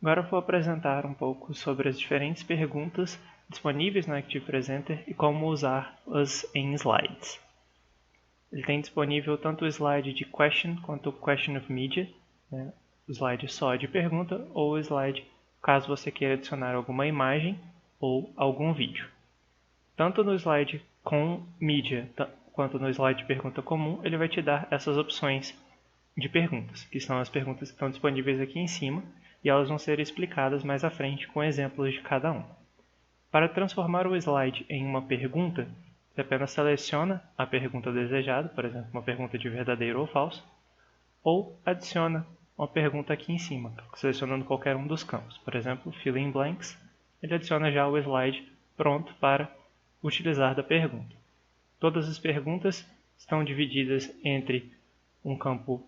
Agora eu vou apresentar um pouco sobre as diferentes perguntas disponíveis no Active Presenter e como usá-las em slides. Ele tem disponível tanto o slide de question quanto o question of media, né? O slide só de pergunta ou o slide caso você queira adicionar alguma imagem ou algum vídeo. Tanto no slide com mídia quanto no slide de pergunta comum, ele vai te dar essas opções de perguntas, que são as perguntas que estão disponíveis aqui em cima, e elas vão ser explicadas mais à frente com exemplos de cada um. Para transformar o slide em uma pergunta, você apenas seleciona a pergunta desejada, por exemplo, uma pergunta de verdadeiro ou falso, ou adiciona uma pergunta aqui em cima, selecionando qualquer um dos campos. Por exemplo, fill in blanks, ele adiciona já o slide pronto para utilizar da pergunta. Todas as perguntas estão divididas entre um campo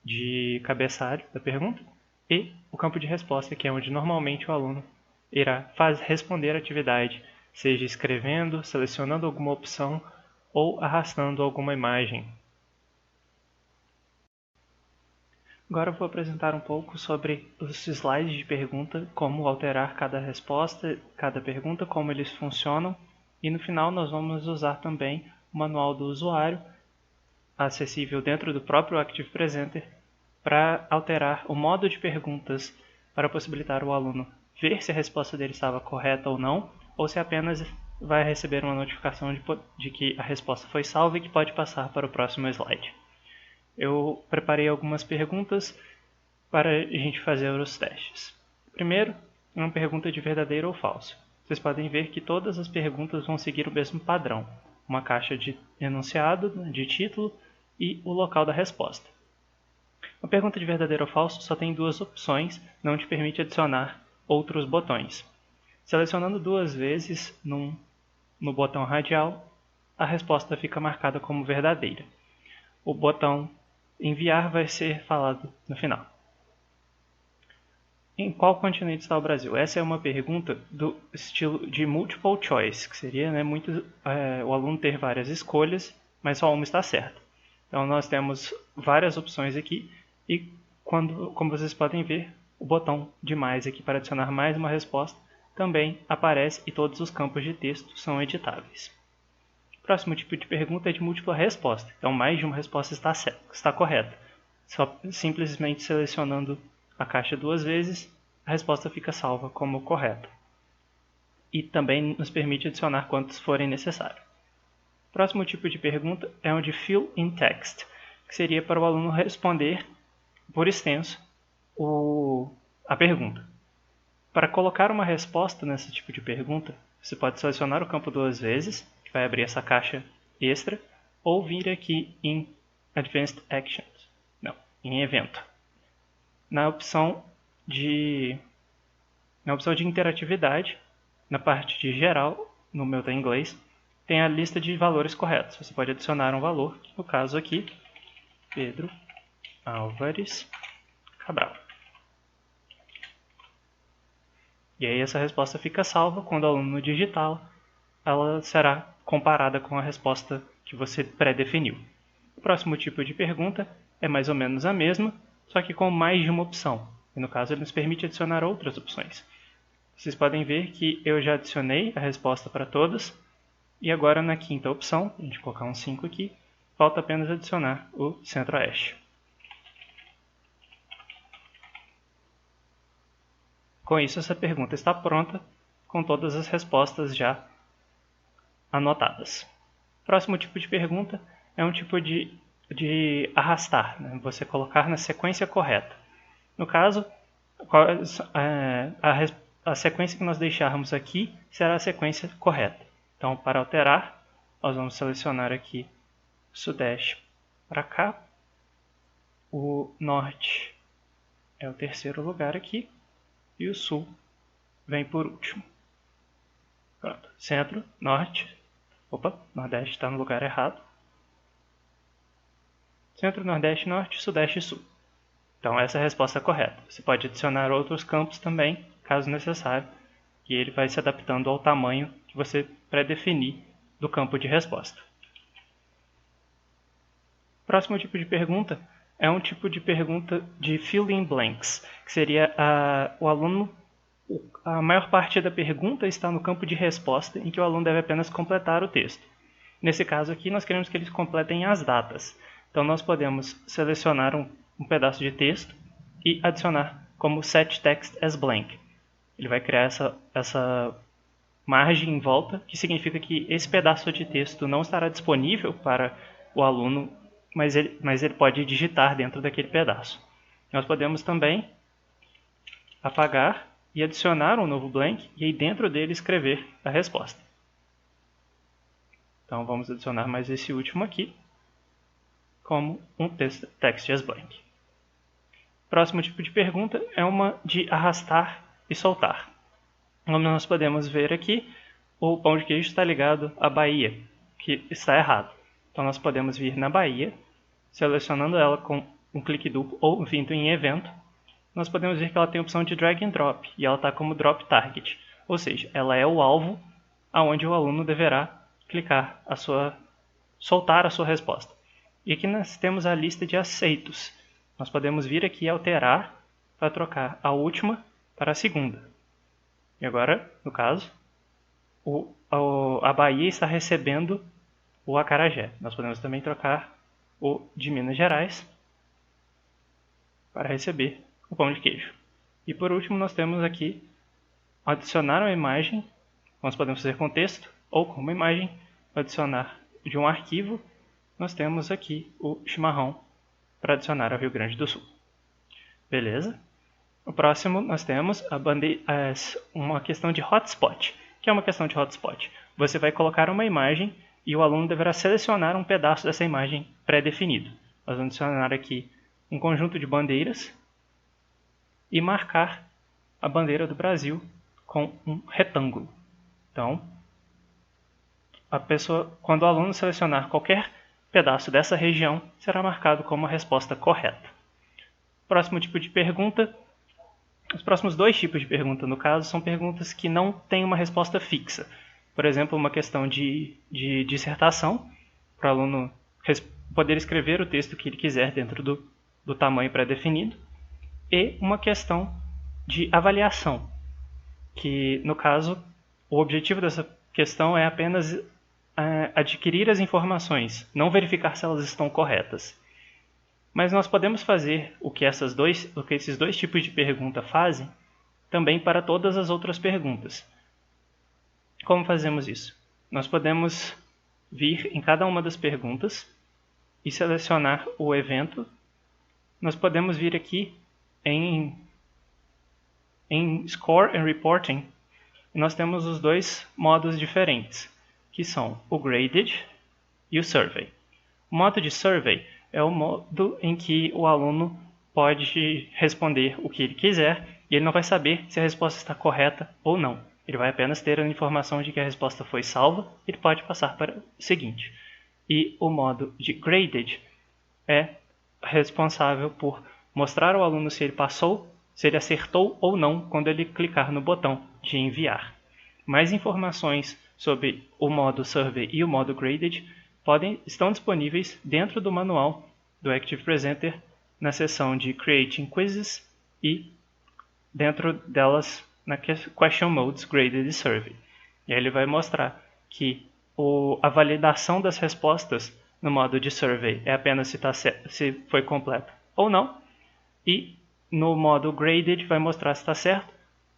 de cabeçalho da pergunta e o campo de resposta, que é onde normalmente o aluno irá responder a atividade, seja escrevendo, selecionando alguma opção ou arrastando alguma imagem. Agora eu vou apresentar um pouco sobre os slides de pergunta, como alterar cada resposta, cada pergunta, como eles funcionam, e no final nós vamos usar também o manual do usuário, acessível dentro do próprio Active Presenter, para alterar o modo de perguntas para possibilitar o aluno ver se a resposta dele estava correta ou se apenas vai receber uma notificação de que a resposta foi salva e que pode passar para o próximo slide. Eu preparei algumas perguntas para a gente fazer os testes. Primeiro, uma pergunta de verdadeiro ou falso. Vocês podem ver que todas as perguntas vão seguir o mesmo padrão. Uma caixa de enunciado, de título e o local da resposta. A pergunta de verdadeiro ou falso só tem duas opções, não te permite adicionar outros botões. Selecionando duas vezes no botão radial, a resposta fica marcada como verdadeira. O botão enviar vai ser falado no final. Em qual continente está o Brasil? Essa é uma pergunta do estilo de multiple choice, que seria o aluno ter várias escolhas, mas só uma está certa. Então nós temos várias opções aqui e como vocês podem ver, o botão de mais aqui para adicionar mais uma resposta também aparece e todos os campos de texto são editáveis. O próximo tipo de pergunta é de múltipla resposta, então mais de uma resposta está correta. Só simplesmente selecionando a caixa duas vezes, a resposta fica salva como correta. E também nos permite adicionar quantos forem necessários. O próximo tipo de pergunta é o de fill in text, que seria para o aluno responder por extenso a pergunta. Para colocar uma resposta nesse tipo de pergunta, você pode selecionar o campo duas vezes, que vai abrir essa caixa extra, ou vir aqui em Advanced Actions, em evento. Na opção de interatividade, na parte de geral, no meu está em inglês, tem a lista de valores corretos. Você pode adicionar um valor, que no caso aqui, Pedro Álvares Cabral. E aí essa resposta fica salva. Quando o aluno digitá-la, ela será comparada com a resposta que você pré-definiu. O próximo tipo de pergunta é mais ou menos a mesma, só que com mais de uma opção. E no caso ele nos permite adicionar outras opções. Vocês podem ver que eu já adicionei a resposta para todas. E agora na quinta opção, a gente colocar um 5 aqui, falta apenas adicionar o Centro-Oeste. Com isso, essa pergunta está pronta, com todas as respostas já anotadas. Próximo tipo de pergunta é um tipo de arrastar, você colocar na sequência correta. No caso, a sequência que nós deixarmos aqui será a sequência correta. Então, para alterar, nós vamos selecionar aqui o Sudeste para cá. O Norte é o terceiro lugar aqui. E o Sul vem por último. Pronto. Centro, Norte. Nordeste está no lugar errado. Centro, Nordeste, Norte, Sudeste e Sul. Então essa é a resposta correta. Você pode adicionar outros campos também, caso necessário, e ele vai se adaptando ao tamanho que você pré-definir do campo de resposta. Próximo tipo de pergunta é um tipo de pergunta de fill in blanks, que seria o aluno, a maior parte da pergunta está no campo de resposta, em que o aluno deve apenas completar o texto. Nesse caso aqui, nós queremos que eles completem as datas. Então, nós podemos selecionar um pedaço de texto e adicionar como set text as blank. Ele vai criar essa margem em volta, que significa que esse pedaço de texto não estará disponível para o aluno, mas ele pode digitar dentro daquele pedaço. Nós podemos também apagar e adicionar um novo blank e aí dentro dele escrever a resposta. Então vamos adicionar mais esse último aqui como um text as blank. Próximo tipo de pergunta é uma de arrastar e soltar. Como nós podemos ver aqui, o pão de queijo está ligado à Bahia, que está errado. Então nós podemos vir na Bahia, selecionando ela com um clique duplo ou vindo em evento. Nós podemos ver que ela tem a opção de drag and drop e ela está como drop target, ou seja, ela é o alvo aonde o aluno deverá clicar soltar a sua resposta. E aqui nós temos a lista de aceitos. Nós podemos vir aqui e alterar para trocar a última para a segunda. E agora, no caso, a Bahia está recebendo o acarajé. Nós podemos também trocar o de Minas Gerais para receber o pão de queijo. E por último, nós temos aqui adicionar uma imagem. Nós podemos fazer com texto ou com uma imagem. Adicionar de um arquivo. Nós temos aqui o chimarrão para adicionar ao Rio Grande do Sul. Beleza? No próximo, nós temos uma questão de hotspot. O que é uma questão de hotspot? Você vai colocar uma imagem e o aluno deverá selecionar um pedaço dessa imagem pré-definido. Nós vamos adicionar aqui um conjunto de bandeiras e marcar a bandeira do Brasil com um retângulo. Então, quando o aluno selecionar qualquer pedaço dessa região, será marcado como a resposta correta. Próximo tipo de pergunta. Os próximos dois tipos de pergunta, no caso, são perguntas que não têm uma resposta fixa. Por exemplo, uma questão de dissertação, para o aluno poder escrever o texto que ele quiser dentro do tamanho pré-definido. E uma questão de avaliação, que, no caso, o objetivo dessa questão é apenas adquirir as informações, não verificar se elas estão corretas. Mas nós podemos fazer o que esses dois tipos de pergunta fazem também para todas as outras perguntas. Como fazemos isso? Nós podemos vir em cada uma das perguntas e selecionar o evento. Nós podemos vir aqui em Score and Reporting. E nós temos os dois modos diferentes, que são o Graded e o Survey. O modo de Survey é o modo em que o aluno pode responder o que ele quiser e ele não vai saber se a resposta está correta ou não. Ele vai apenas ter a informação de que a resposta foi salva e ele pode passar para o seguinte. E o modo de Graded é responsável por mostrar ao aluno se ele passou, se ele acertou ou não quando ele clicar no botão de enviar. Mais informações sobre o modo Survey e o modo Graded estão disponíveis dentro do manual do Active Presenter na seção de Creating Quizzes e dentro delas na Question Modes Graded e Survey. E aí ele vai mostrar que a validação das respostas no modo de Survey é apenas se foi completo ou não, e no modo Graded vai mostrar se está certo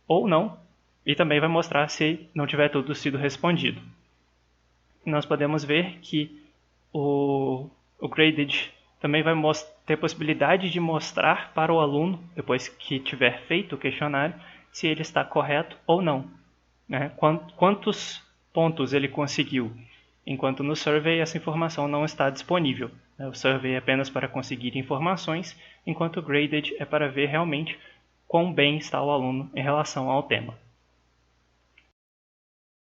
ou não, e também vai mostrar se não tiver tudo sido respondido. Nós podemos ver que o Graded também vai ter possibilidade de mostrar para o aluno, depois que tiver feito o questionário, se ele está correto ou não. Né? Quantos pontos ele conseguiu, enquanto no Survey essa informação não está disponível. O Survey é apenas para conseguir informações, enquanto o Graded é para ver realmente quão bem está o aluno em relação ao tema.